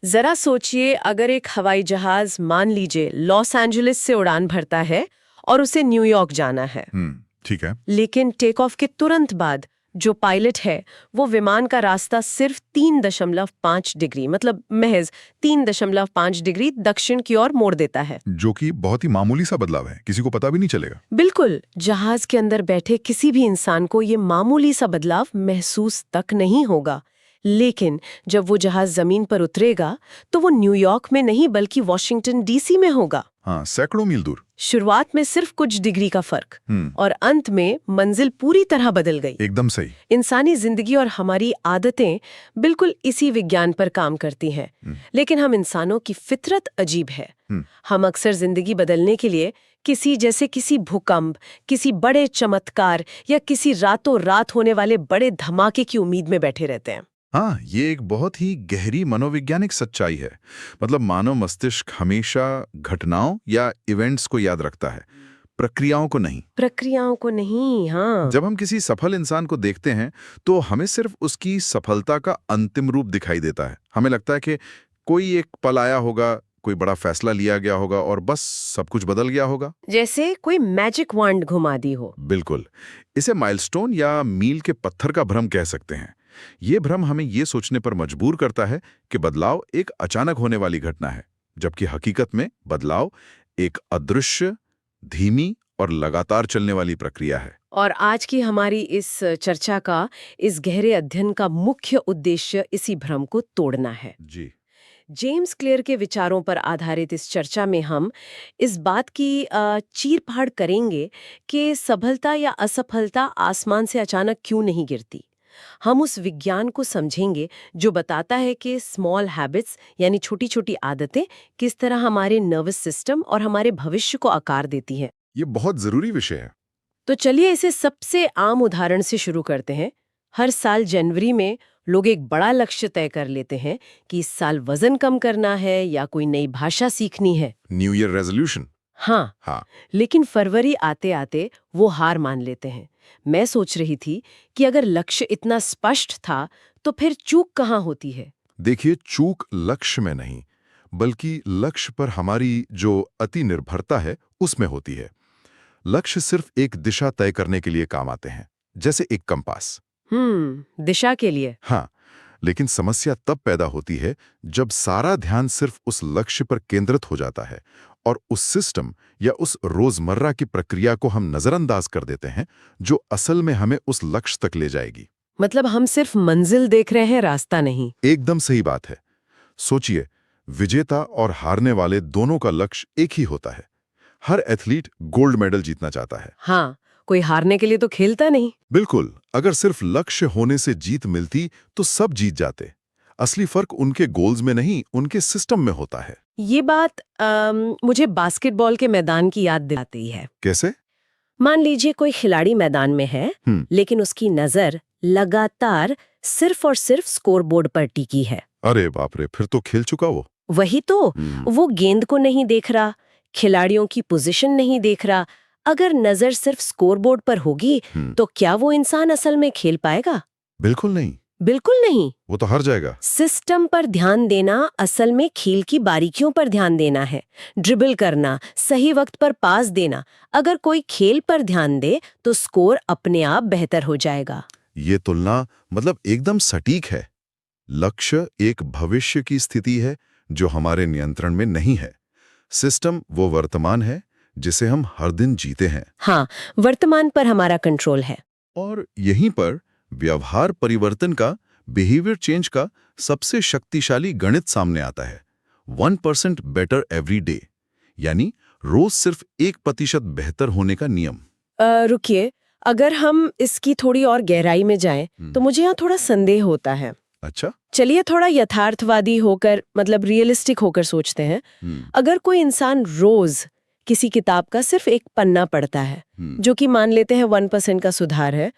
जरा सोचिए, अगर एक हवाई जहाज मान लीजिए लॉस एंजलिस से उड़ान भरता है और उसे न्यूयॉर्क जाना है। ठीक है। लेकिन टेक ऑफ के तुरंत बाद जो पायलट है वो विमान का रास्ता सिर्फ 3.5 डिग्री, मतलब महज 3.5 डिग्री दक्षिण की ओर मोड़ देता है। जो कि बहुत ही मामूली सा बदलाव है, किसी को पता भी नहीं चलेगा। बिल्कुल, जहाज के अंदर बैठे किसी भी इंसान को ये मामूली सा बदलाव महसूस तक नहीं होगा। लेकिन जब वो जहाज जमीन पर उतरेगा तो वो न्यूयॉर्क में नहीं बल्कि वॉशिंगटन डीसी में होगा। हाँ, सैकड़ों मील दूर। शुरुआत में सिर्फ कुछ डिग्री का फर्क और अंत में मंजिल पूरी तरह बदल गई। एकदम सही। इंसानी जिंदगी और हमारी आदतें बिल्कुल इसी विज्ञान पर काम करती हैं। लेकिन हम इंसानों की फितरत अजीब है। हम अक्सर जिंदगी बदलने के लिए किसी भूकंप, किसी बड़े चमत्कार या किसी रातों रात होने वाले बड़े धमाके की उम्मीद में बैठे रहते हैं। हाँ, ये एक बहुत ही गहरी मनोवैज्ञानिक सच्चाई है। मतलब मानव मस्तिष्क हमेशा घटनाओं या इवेंट्स को याद रखता है, प्रक्रियाओं को नहीं। प्रक्रियाओं को नहीं, हाँ। जब हम किसी सफल इंसान को देखते हैं तो हमें सिर्फ उसकी सफलता का अंतिम रूप दिखाई देता है। हमें लगता है कि कोई एक पल आया होगा, कोई बड़ा फैसला लिया गया होगा और बस सब कुछ बदल गया होगा, जैसे कोई मैजिक वांड घुमा दी हो। बिल्कुल। इसे माइलस्टोन या मील के पत्थर का भ्रम कह सकते हैं। ये भ्रम हमें ये सोचने पर मजबूर करता है कि बदलाव एक अचानक होने वाली घटना है, जबकि हकीकत में बदलाव एक अदृश्य, धीमी और लगातार चलने वाली प्रक्रिया है। और आज की हमारी इस चर्चा का, इस गहरे अध्ययन का मुख्य उद्देश्य इसी भ्रम को तोड़ना है। जी। जेम्स क्लियर के विचारों पर आधारित इस चर्चा में हम इस बात की चीर-फाड़ करेंगे कि सफलता या असफलता आसमान से अचानक क्यों नहीं गिरती। हम उस विज्ञान को समझेंगे जो बताता है कि स्मॉल हैबिट्स यानी छोटी-छोटी आदतें किस तरह हमारे नर्वस सिस्टम और हमारे भविष्य को आकार देती हैं। ये बहुत जरूरी विषय है। तो चलिए इसे सबसे आम उदाहरण से शुरू करते हैं। हर साल जनवरी में लोग एक बड़ा लक्ष्य तय कर लेते हैं कि इस साल वजन कम करना है या कोई नई भाषा सीखनी है। New year resolution. हाँ। लेकिन फरवरी आते आते वो हार मान लेते हैं। मैं सोच रही थी कि अगर लक्ष्य इतना स्पष्ट था तो फिर चूक कहाँ होती है? देखिए, चूक लक्ष्य में नहीं, बल्कि लक्ष्य पर हमारी जो अति निर्भरता है उसमें होती है। लक्ष्य सिर्फ एक दिशा तय करने के लिए काम आते हैं, जैसे एक कंपास। दिशा के लिए। हाँ, लेकिन समस्या तब पैदा होती है जब सारा ध्यान सिर्फ उस लक्ष्य पर केंद्रित हो जाता है और उस सिस्टम या उस रोजमर्रा की प्रक्रिया को हम नजरअंदाज कर देते हैं जो असल में हमें उस लक्ष्य तक ले जाएगी। मतलब हम सिर्फ मंजिल देख रहे हैं, रास्ता नहीं। एकदम सही बात है। सोचिए, विजेता और हारने वाले दोनों का लक्ष्य एक ही होता है। हर एथलीट गोल्ड मेडल जीतना चाहता है। हाँ, कोई हारने के लिए तो खेलता नहीं। बिल्कुल, अगर सिर्फ लक्ष्य होने से जीत मिलती तो सब जीत जाते। असली फर्क उनके गोल्स में नहीं, उनके सिस्टम में होता है। ये बात मुझे बास्केटबॉल के मैदान की याद दिलाती है। कैसे? मान लीजिए कोई खिलाड़ी मैदान में है, लेकिन उसकी नजर लगातार सिर्फ और सिर्फ स्कोरबोर्ड पर टिकी है। अरे बाप रे, फिर तो खेल चुका वो। वही तो, वो गेंद को नहीं देख रहा, खिलाड़ियों की पोजीशन नहीं देख रहा। अगर नजर सिर्फ स्कोरबोर्ड पर होगी तो क्या वो इंसान असल में खेल पाएगा? बिल्कुल नहीं। बिल्कुल नहीं। वो तो हार जाएगा। सिस्टम पर ध्यान देना असल में खेल की बारीकियों पर ध्यान देना है। ड्रिबल करना, सही वक्त पर पास देना। अगर कोई खेल पर ध्यान दे तो स्कोर अपने आप बेहतर हो जाएगा। ये तुलना मतलब एकदम सटीक है। लक्ष्य एक भविष्य की स्थिति है जो हमारे नियंत्रण में नहीं है। सिस्टम वो वर्तमान है जिसे हम हर दिन जीते हैं। हाँ, वर्तमान पर हमारा कंट्रोल है। और यहीं पर व्यवहार परिवर्तन का, बिहेवियर चेंज का सबसे शक्तिशाली गणित सामने आता है। 1% बेटर एवरी डे, यानी रोज सिर्फ 1% बेहतर होने का नियम। रुकिए, अगर हम इसकी थोड़ी और गहराई में जाएं तो मुझे यहाँ थोड़ा संदेह होता है। अच्छा, चलिए थोड़ा यथार्थवादी होकर, मतलब रियलिस्टिक होकर सोचते हैं। अगर कोई इंसान रोज किसी किताब का सिर्फ एक पन्ना पढ़ता है, जो कि मान लेते हैं 1% का सुधार है,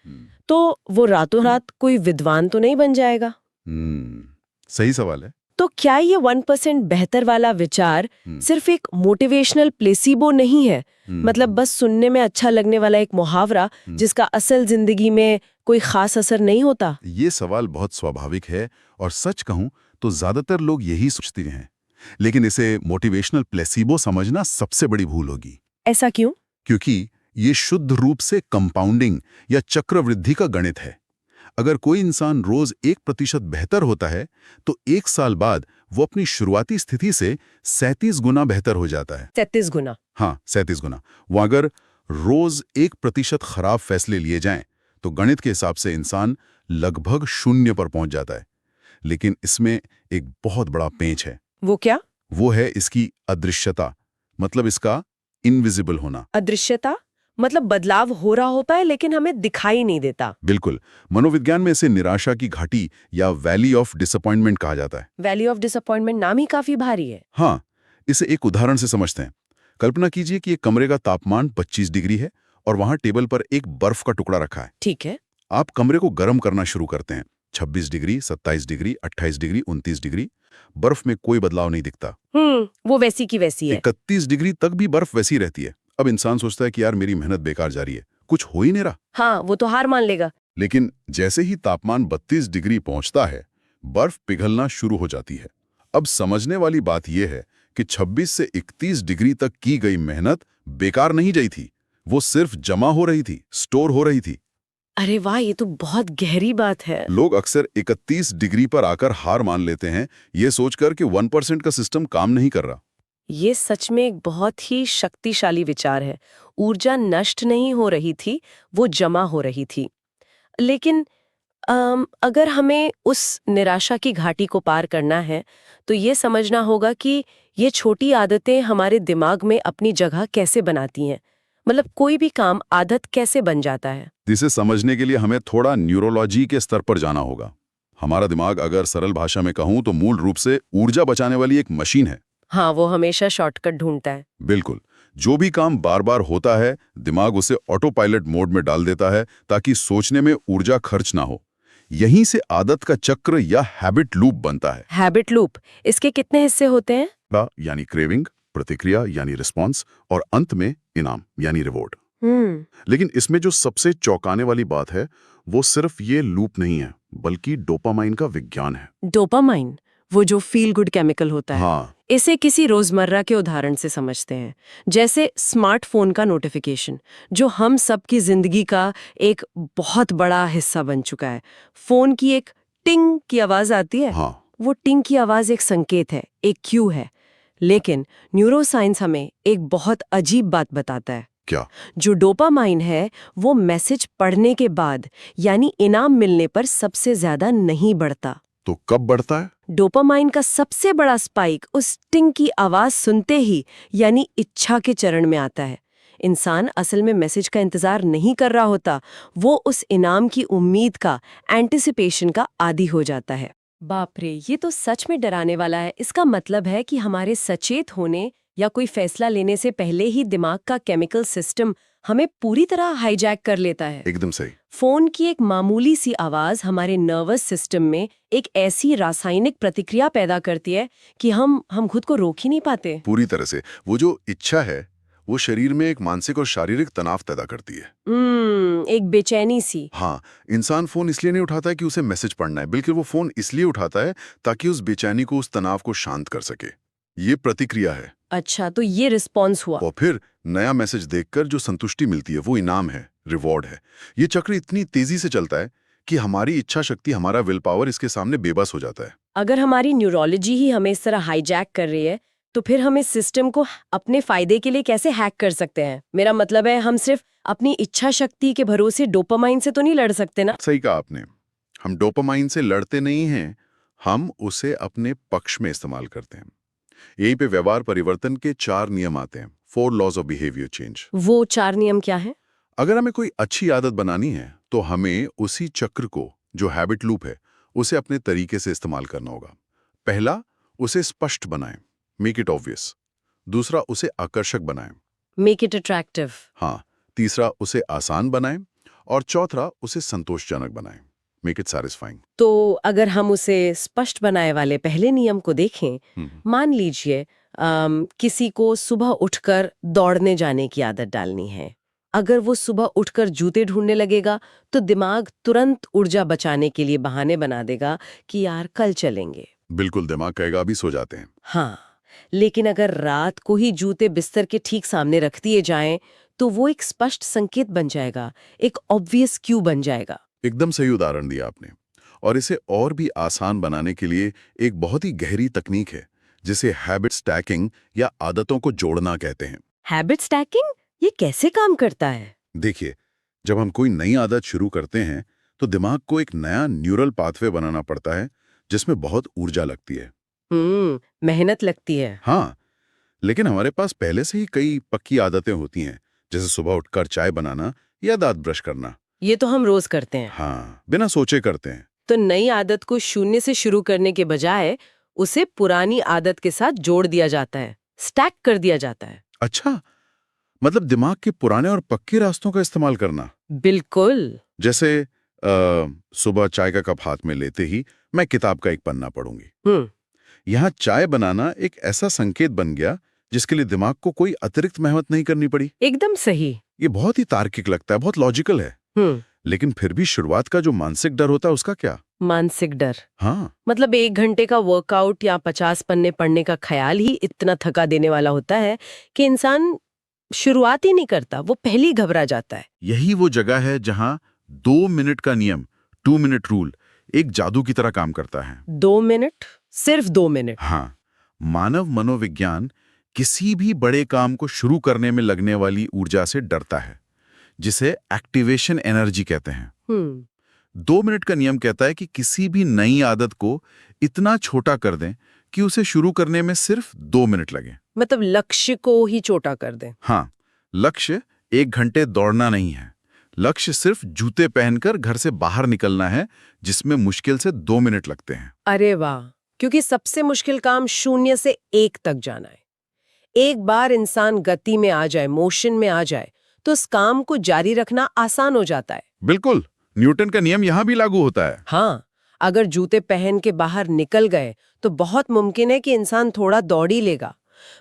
तो वो रातों रात कोई विद्वान तो नहीं बन जाएगा? सही सवाल है। तो क्या ये 1% बेहतर वाला विचार सिर्फ एक मोटिवेशनल प्लेसिबो नहीं है? मतलब बस सुनने में अच्छा लगने वाला एक मुहावरा जिसका असल जिंदगी में कोई खास असर नहीं होता? ये सवाल बहुत स्वाभाविक है और सच कहूं तो ज्यादातर लोग यही सोचते हैं। लेकिन इसे मोटिवेशनल प्लेसिबो समझना सबसे बड़ी भूल होगी, ऐसा क्यों? क्योंकि ये शुद्ध रूप से कंपाउंडिंग या चक्रवृद्धि का गणित है। अगर कोई इंसान रोज 1% बेहतर होता है तो 1 साल बाद वो अपनी शुरुआती स्थिति से 37 गुना बेहतर हो जाता है। 33 गुना? हाँ, 37 गुना। वो अगर रोज 1% खराब फैसले लिए जाएं तो गणित के हिसाब से इंसान लगभग 0 पर पहुंच जाता है। लेकिन इसमें एक बहुत बड़ा पेंच है। वो क्या? वो है इसकी अदृश्यता, मतलब इसका इनविजिबल होना। अदृश्यता मतलब बदलाव हो रहा होता है लेकिन हमें दिखाई नहीं देता। बिल्कुल। मनोविज्ञान में इसे निराशा की घाटी या वैली ऑफ डिसअपॉइंटमेंट कहा जाता है। वैली ऑफ डिसअपॉइंटमेंट नाम ही काफी भारी है। हाँ, इसे एक उदाहरण से समझते हैं। कल्पना कीजिए कि एक कमरे का तापमान 25 डिग्री है और वहां टेबल पर एक बर्फ का टुकड़ा रखा है। ठीक है। आप कमरे को गर्म करना शुरू करते हैं। 26 डिग्री, 27 डिग्री, 28 डिग्री, 29 डिग्री। बर्फ में कोई बदलाव नहीं दिखता। वो वैसी की वैसी है। 31 डिग्री तक भी बर्फ वैसी रहती है। अब इंसान सोचता है कि यार मेरी मेहनत बेकार जा रही है, कुछ हो ही नहीं रहा। हाँ, वो तो हार मान लेगा। लेकिन जैसे ही तापमान 32 डिग्री पहुंचता है, बर्फ पिघलना शुरू हो जाती है। अब समझने वाली बात यह है कि 26 से 31 डिग्री तक की गई मेहनत बेकार नहीं गई थी, वो सिर्फ जमा हो रही थी, स्टोर हो रही थी। अरे वाह, ये तो बहुत गहरी बात है। लोग अक्सर 31 डिग्री पर आकर हार मान लेते हैं, ये सोचकर कि 1% का सिस्टम काम नहीं कर रहा। ये सच में एक बहुत ही शक्तिशाली विचार है। ऊर्जा नष्ट नहीं हो रही थी, वो जमा हो रही थी। लेकिन अगर हमें उस निराशा की घाटी को पार करना है तो ये समझना होगा कि ये छोटी आदतें हमारे दिमाग में अपनी जगह कैसे बनाती हैं। मतलब कोई भी काम आदत कैसे बन जाता है। जिसे समझने के लिए हमें थोड़ा न्यूरोलॉजी के स्तर पर जाना होगा। हमारा दिमाग, अगर सरल भाषा में कहूं तो मूल रूप से ऊर्जा बचाने वाली एक मशीन है। हाँ, वो हमेशा शॉर्टकट ढूंढता है। बिल्कुल। जो भी काम बार बार होता है, दिमाग उसे ऑटो पायलट मोड में डाल देता है ताकि सोचने में ऊर्जा खर्च ना हो। यहीं से आदत का चक्र या हैबिट लूप बनता है। हैबिट लूप, इसके कितने हिस्से होते हैं? यानी क्रेविंग, प्रतिक्रिया यानी रिस्पॉन्स, और अंत में इनाम यानी रिवॉर्ड। लेकिन इसमें जो सबसे चौंकाने वाली बात है वो सिर्फ ये लूप नहीं है, बल्कि डोपामाइन का विज्ञान है। डोपामाइन, वो जो फील गुड केमिकल होता है। हाँ। इसे किसी रोजमर्रा के उदाहरण से समझते हैं, जैसे स्मार्टफोन का नोटिफिकेशन, जो हम सबकी जिंदगी का एक बहुत बड़ा हिस्सा बन चुका है। फोन की एक टिंग की आवाज आती है। हाँ। वो टिंग की आवाज एक संकेत है, एक क्यू है। लेकिन न्यूरोसाइंस हमें एक बहुत अजीब बात बताता है। क्या? जो डोपामाइन है वो मैसेज पढ़ने के बाद यानी इनाम मिलने पर सबसे ज्यादा नहीं बढ़ता। तो कब बढ़ता है? डोपामाइन का सबसे बड़ा स्पाइक उस टिंग की आवाज सुनते ही यानी इच्छा के चरण में आता है। इंसान असल में मैसेज का इंतजार नहीं कर रहा होता, वो उस इनाम की उम्मीद का, एंटिसिपेशन का आदी हो जाता है। बाप रे, ये तो सच में डराने वाला है। इसका मतलब है कि हमारे सचेत होने या कोई फैसला लेने से पहले ही दिमाग का केमिकल सिस्टम हमें पूरी तरह हाईजैक कर लेता है। एकदम सही। फोन की एक मामूली सी आवाज हमारे नर्वस सिस्टम में एक ऐसी रासायनिक प्रतिक्रिया पैदा करती है कि हम खुद को रोक ही नहीं पाते। पूरी तरह से। वो जो इच्छा है वो शरीर में एक मानसिक और शारीरिक तनाव पैदा करती है। एक बेचैनी सी। हाँ, इंसान फोन इसलिए नहीं उठाता है कि उसे मैसेज पढ़ना है, बल्कि वो फोन इसलिए उठाता है ताकि उस बेचैनी को, उस तनाव को शांत कर सके। ये प्रतिक्रिया है। अच्छा, तो ये रिस्पॉन्स हुआ। और फिर नया मैसेज देखकर जो संतुष्टि मिलती है वो इनाम है, रिवॉर्ड है। ये चक्र इतनी तेजी से चलता है कि हमारी इच्छा शक्ति, हमारा विल पावर इसके सामने बेबस हो जाता है। अगर हमारी न्यूरोलॉजी ही हमें इस तरह हाईजैक कर रही है तो फिर हम इस सिस्टम को अपने फायदे के लिए कैसे हैक कर सकते हैं? मेरा मतलब है, हम सिर्फ अपनी इच्छा शक्ति के भरोसे डोपामाइन से तो नहीं लड़ सकते ना। सही कहा आपने। हम डोपामाइन से लड़ते नहीं हैं, हम उसे अपने पक्ष में इस्तेमाल करते हैं। यहीं पे व्यवहार परिवर्तन के 4 नियम आते हैं, 4 लॉज ऑफ बिहेवियर चेंज। वो 4 नियम क्या है? अगर हमें कोई अच्छी आदत बनानी है तो हमें उसी चक्र को, जो हैबिट लूप है, उसे अपने तरीके से इस्तेमाल करना होगा। पहला, उसे स्पष्ट बनाएं, मेक इट ऑब्वियस। दूसरा, उसे आकर्षक बनाएं, मेक इट अट्रैक्टिव। हाँ। तीसरा, उसे आसान बनाएं। और चौथा, उसे संतोषजनक बनाएं, मेक इट सैटिस्फाइंग। तो अगर हम उसे स्पष्ट बनाए वाले पहले नियम को देखें, मान लीजिए किसी को सुबह उठकर दौड़ने जाने की आदत डालनी है। अगर वो सुबह उठकर जूते ढूंढने लगेगा तो दिमाग तुरंत ऊर्जा बचाने के लिए बहाने बना देगा कि यार कल चलेंगे। बिल्कुल, दिमाग कहेगा अभी सो जाते हैं। हाँ, लेकिन अगर रात को ही जूते बिस्तर के ठीक सामने रख दिए जाएं, तो वो एक स्पष्ट संकेत बन जाएगा, एक ऑब्वियस क्यू बन जाएगा। एकदम सही उदाहरण दिया आपने। और इसे और भी आसान बनाने के लिए एक बहुत ही गहरी तकनीक है, जिसे हैबिट स्टैकिंग या आदतों को जोड़ना कहते हैं। हैबिट स्टैकिंग, ये कैसे काम करता है? देखिए, जब हम कोई नई आदत शुरू करते हैं, तो दिमाग को एक नया न्यूरल पाथवे बनाना पड़ता है, जिसमें बहुत ऊर्जा लगती है। मेहनत लगती है। हाँ, लेकिन हमारे पास पहले से ही कई पक्की आदतें होती हैं, जैसे सुबह उठकर चाय बनाना या दांत ब्रश करना। ये तो हम रोज करते हैं। हाँ, बिना सोचे करते हैं। तो नई आदत को शून्य से शुरू करने के बजाय उसे पुरानी आदत के साथ जोड़ दिया जाता है, स्टैक कर दिया जाता है। अच्छा, मतलब दिमाग के पुराने और पक्के रास्तों का इस्तेमाल करना। बिल्कुल। जैसे सुबह चाय का कप हाथ में लेते ही मैं किताब का एक पन्ना पढ़ूंगी। यहाँ चाय बनाना एक ऐसा संकेत बन गया जिसके लिए दिमाग को कोई अतिरिक्त मेहनत नहीं करनी पड़ी। एकदम सही। ये बहुत ही तार्किक लगता है, बहुत लॉजिकल है। लेकिन फिर भी शुरुआत का जो मानसिक डर होता है उसका क्या? मानसिक डर? हाँ, मतलब 1 घंटे का वर्कआउट या 50 पन्ने पढ़ने का ख्याल ही इतना थका देने वाला होता है कि इंसान शुरुआत ही नहीं करता, वो पहले ही घबरा जाता है। यही वो जगह है जहां 2 मिनट का नियम, 2 मिनट रूल, एक जादू की तरह काम करता है। 2 मिनट? सिर्फ 2 मिनट? हाँ, मानव मनोविज्ञान किसी भी बड़े काम को शुरू करने में लगने वाली ऊर्जा से डरता है, जिसे एक्टिवेशन एनर्जी कहते हैं। 2 मिनट का नियम कहता है कि किसी भी नई आदत को इतना छोटा कर दें कि उसे शुरू करने में सिर्फ 2 मिनट लगे। मतलब लक्ष्य को ही छोटा कर दें। हाँ, लक्ष्य 1 घंटे दौड़ना नहीं है। लक्ष्य सिर्फ जूते पहनकर घर से बाहर निकलना है, जिसमें मुश्किल से 2 मिनट लगते हैं। अरे वाह! क्योंकि सबसे मुश्किल काम 0 से 1 तक जाना है। एक बार इंसान गति में आ जाए, मोशन में आ जाए, तो उस काम को जारी रखना आसान हो जाता है। बिल्कुल, न्यूटन का नियम यहां भी लागू होता है। हाँ, अगर जूते पहन के बाहर निकल गए तो बहुत मुमकिन है कि इंसान थोड़ा दौड़ ही लेगा।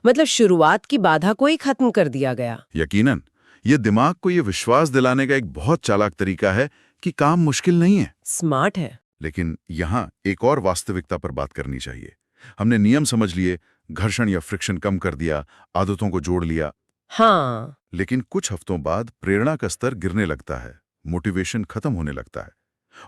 मतलब शुरुआत की बाधा को ही खत्म कर दिया गया। यकीनन, ये दिमाग को ये विश्वास दिलाने का एक बहुत चालाक तरीका है कि काम मुश्किल नहीं है। स्मार्ट है। लेकिन यहाँ एक और वास्तविकता पर बात करनी चाहिए। हमने नियम समझ लिए, घर्षण या फ्रिक्शन कम कर दिया, आदतों को जोड़ लिया। हाँ। लेकिन कुछ हफ्तों बाद प्रेरणा का स्तर गिरने लगता है, मोटिवेशन खत्म होने लगता है,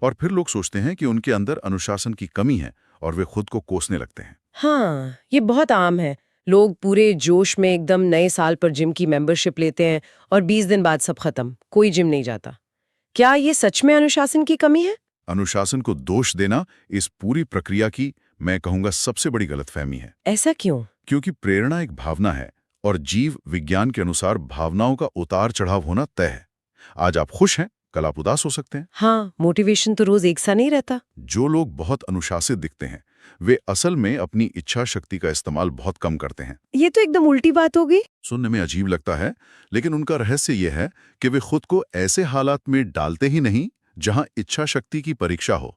और फिर लोग सोचते हैं कि उनके अंदर अनुशासन की कमी है और वे खुद को कोसने लगते हैं। हाँ, ये बहुत आम है। लोग पूरे जोश में एकदम नए साल पर जिम की मेंबरशिप लेते हैं और 20 दिन बाद सब खत्म, कोई जिम नहीं जाता। क्या ये सच में अनुशासन की कमी है? अनुशासन को दोष देना इस पूरी प्रक्रिया की, मैं कहूंगा, सबसे बड़ी गलतफहमी है। ऐसा क्यों? क्योंकि प्रेरणा एक भावना है और जीव विज्ञान के अनुसार भावनाओं का उतार चढ़ाव होना तय है। आज आप खुश हैं, कल आप उदास हो सकते हैं। हाँ, मोटिवेशन तो रोज एक सा नहीं रहता। जो लोग बहुत अनुशासित दिखते हैं, वे असल में अपनी इच्छा शक्ति का इस्तेमाल बहुत कम करते हैं। ये तो एकदम उल्टी बात हो गई। सुनने में अजीब लगता है, लेकिन उनका रहस्य यह है कि वे खुद को ऐसे हालात में डालते ही नहीं जहां इच्छा शक्ति की परीक्षा हो।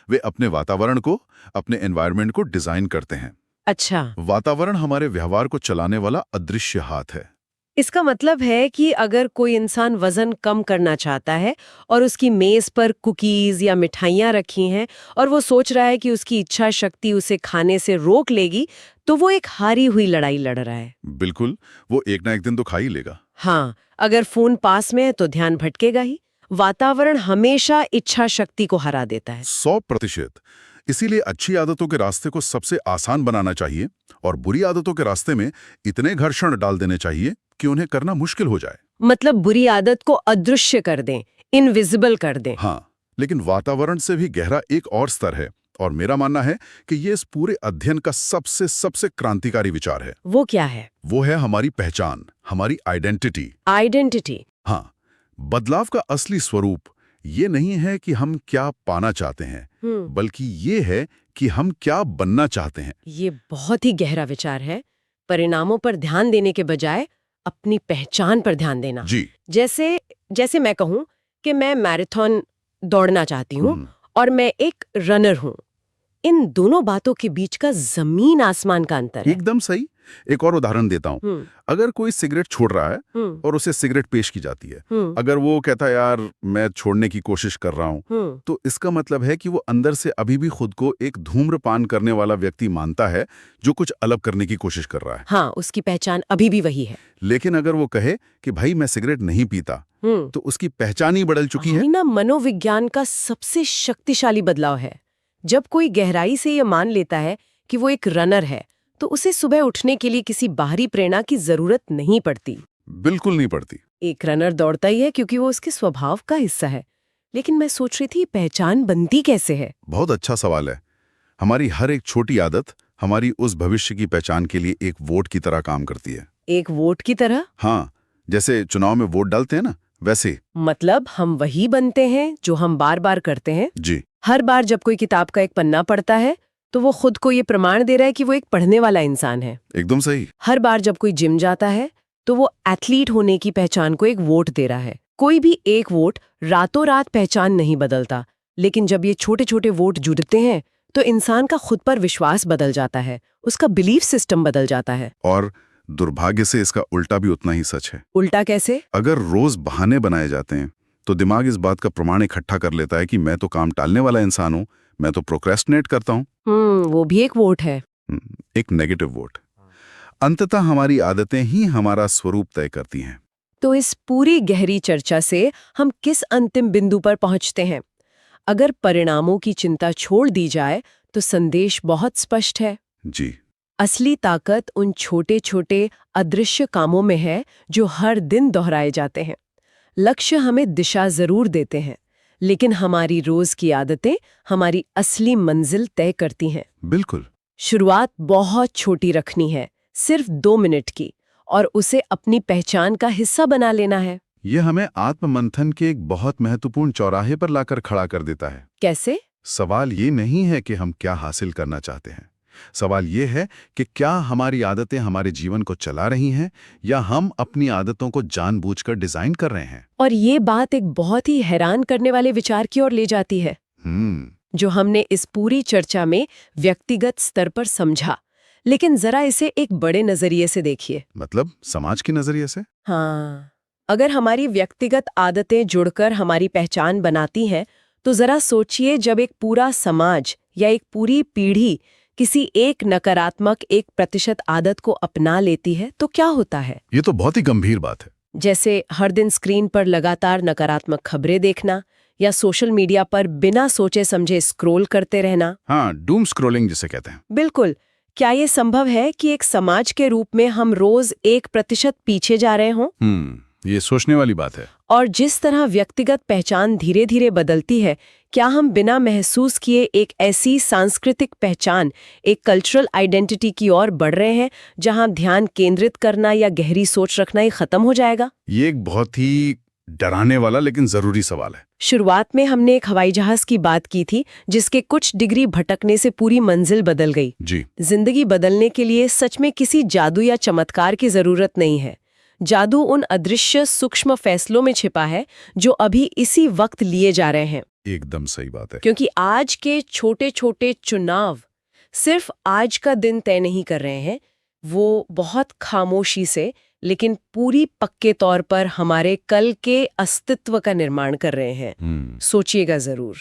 वे अपने वातावरण को, अपने एनवायरनमेंट को डिजाइन करते हैं। अच्छा, वातावरण हमारे व्यवहार को चलाने वाला अदृश्य हाथ है। इसका मतलब है कि अगर कोई इंसान वजन कम करना चाहता है और उसकी मेज पर कुकीज या मिठाइयाँ रखी हैं और वो सोच रहा है कि उसकी इच्छा शक्ति उसे खाने से रोक लेगी, तो वो एक हारी हुई लड़ाई लड़ रहा है। बिल्कुल, वो एक ना एक दिन तो खा ही लेगा। हाँ, अगर फोन पास में है तो ध्यान भटकेगा ही। वातावरण हमेशा इच्छा शक्ति को हरा देता है। 100%। इसीलिए अच्छी आदतों के रास्ते को सबसे आसान बनाना चाहिए और बुरी आदतों के रास्ते में इतने घर्षण डाल देने चाहिए कि उन्हें करना मुश्किल हो जाए। मतलब बुरी आदत को अदृश्य कर दें, इनविजिबल कर दें। हाँ, लेकिन वातावरण से भी गहरा एक और स्तर है, और मेरा मानना है कि ये इस पूरे अध्ययन का सबसे क्रांतिकारी विचार है। वो क्या है? वो है हमारी पहचान, हमारी आइडेंटिटी। आइडेंटिटी? हाँ, बदलाव का असली स्वरूप ये नहीं है कि हम क्या पाना चाहते हैं, बल्कि ये है कि हम क्या बनना चाहते हैं। ये बहुत ही गहरा विचार है। परिणामों पर ध्यान देने के बजाय अपनी पहचान पर ध्यान देना। जी। जैसे मैं कहूँ कि मैं मैराथन दौड़ना चाहती हूँ और मैं एक रनर हूँ। इन दोनों बातों के बीच का जमीन आसमान का अंतर है। एकदम सही। एक और उदाहरण देता हूँ। अगर कोई सिगरेट छोड़ रहा है और उसे सिगरेट पेश की जाती है, अगर वो कहता है यार मैं छोड़ने की कोशिश कर रहा हूँ, तो इसका मतलब है कि वो अंदर से अभी भी खुद को एक धूम्रपान करने वाला व्यक्ति मानता है जो कुछ अलग करने की कोशिश कर रहा है। हाँ, उसकी पहचान अभी भी वही है। लेकिन अगर वो कहे कि भाई मैं सिगरेट नहीं पीता, तो उसकी पहचान ही बदल चुकी है। ना, मनोविज्ञान का सबसे शक्तिशाली बदलाव है। जब कोई गहराई से ये मान लेता है कि वो एक रनर है, तो उसे सुबह उठने के लिए किसी बाहरी प्रेरणा की जरूरत नहीं पड़ती। बिल्कुल नहीं पड़ती। एक रनर दौड़ता ही है क्योंकि वो उसके स्वभाव का हिस्सा है। लेकिन मैं सोच रही थी, पहचान बनती कैसे है? बहुत अच्छा सवाल है। हमारी हर एक छोटी आदत हमारी उस भविष्य की पहचान के लिए एक वोट की तरह काम करती है। एक वोट की तरह? हाँ, जैसे चुनाव में वोट डालते हैं ना, वैसे। मतलब हम वही बनते हैं जो हम बार बार करते हैं। जी। हर बार जब कोई किताब का एक पन्ना पढ़ता है तो वो खुद को ये प्रमाण दे रहा है कि वो एक पढ़ने वाला इंसान है। एकदम सही। हर बार जब कोई जिम जाता है तो वो एथलीट होने की पहचान को एक वोट दे रहा है। कोई भी एक वोट रातों रात पहचान नहीं बदलता, लेकिन जब ये छोटे छोटे वोट जुड़ते हैं तो इंसान का खुद पर विश्वास बदल जाता है, उसका बिलीफ सिस्टम बदल जाता है। और दुर्भाग्य से इसका उल्टा भी उतना ही सच है। उल्टा कैसे? अगर रोज बहाने बनाए जाते हैं तो दिमाग इस बात का प्रमाण इकट्ठा कर लेता है कि मैं तो काम टालने वाला इंसान हूं, मैं तो प्रोक्रेस्टिनेट करता हूं। वो भी एक वोट है। एक नेगेटिव वोट। अंततः हमारी आदतें ही हमारा स्वरूप तय करती हैं। तो इस पूरी गहरी चर्चा से हम किस अंतिम बिंदु पर पहुंचते हैं? अगर परिणामों की चिंता छोड़ दी जाए तो संदेश बहुत स्पष्ट है। जी। असली ताकत उन छोटे छोटे अदृश्य कामों में है जो हर दिन दोहराए जाते हैं। लक्ष्य हमें दिशा जरूर देते हैं, लेकिन हमारी रोज की आदतें हमारी असली मंजिल तय करती हैं। बिल्कुल। शुरुआत बहुत छोटी रखनी है, सिर्फ 2 मिनट की, और उसे अपनी पहचान का हिस्सा बना लेना है। यह हमें आत्ममंथन के एक बहुत महत्वपूर्ण चौराहे पर लाकर खड़ा कर देता है। कैसे? सवाल ये नहीं है कि हम क्या हासिल करना चाहते हैं। सवाल ये है कि क्या हमारी आदतें हमारे जीवन को चला रही हैं या हम अपनी आदतों को जानबूझकर डिजाइन कर रहे हैं। और ये बात एक बहुत ही हैरान करने वाले विचार की ओर ले जाती है, जो हमने इस पूरी चर्चा में व्यक्तिगत स्तर पर समझा। लेकिन जरा इसे एक बड़े नजरिए से देखिए। मतलब समाज के नजरिए से? हाँ, अगर हमारी व्यक्तिगत आदतें जुड़कर हमारी पहचान बनाती हैं, तो जरा सोचिए, जब एक पूरा समाज या एक पूरी पीढ़ी किसी एक नकारात्मक 1% आदत को अपना लेती है तो क्या होता है? ये तो बहुत ही गंभीर बात है। जैसे हर दिन स्क्रीन पर लगातार नकारात्मक खबरें देखना, या सोशल मीडिया पर बिना सोचे समझे स्क्रॉल करते रहना। हाँ, डूम स्क्रॉलिंग जिसे कहते हैं। बिल्कुल। क्या ये संभव है कि एक समाज के रूप में हम रोज 1% पीछे जा रहे हों? ये सोचने वाली बात है। और जिस तरह व्यक्तिगत पहचान धीरे धीरे बदलती है, क्या हम बिना महसूस किए एक ऐसी सांस्कृतिक पहचान, एक कल्चरल आइडेंटिटी की ओर बढ़ रहे हैं जहां ध्यान केंद्रित करना या गहरी सोच रखना ही खत्म हो जाएगा? ये एक बहुत ही डराने वाला लेकिन जरूरी सवाल है। शुरुआत में हमने एक हवाई जहाज की बात की थी, जिसके कुछ डिग्री भटकने से पूरी मंजिल बदल गई। जी। जिंदगी बदलने के लिए सच में किसी जादू या चमत्कार की जरूरत नहीं है। जादू उन अदृश्य सूक्ष्म फैसलों में छिपा है जो अभी इसी वक्त लिए जा रहे हैं। एकदम सही बात है। क्योंकि आज के छोटे छोटे चुनाव सिर्फ आज का दिन तय नहीं कर रहे हैं, वो बहुत खामोशी से लेकिन पूरी पक्के तौर पर हमारे कल के अस्तित्व का निर्माण कर रहे हैं। सोचिएगा जरूर।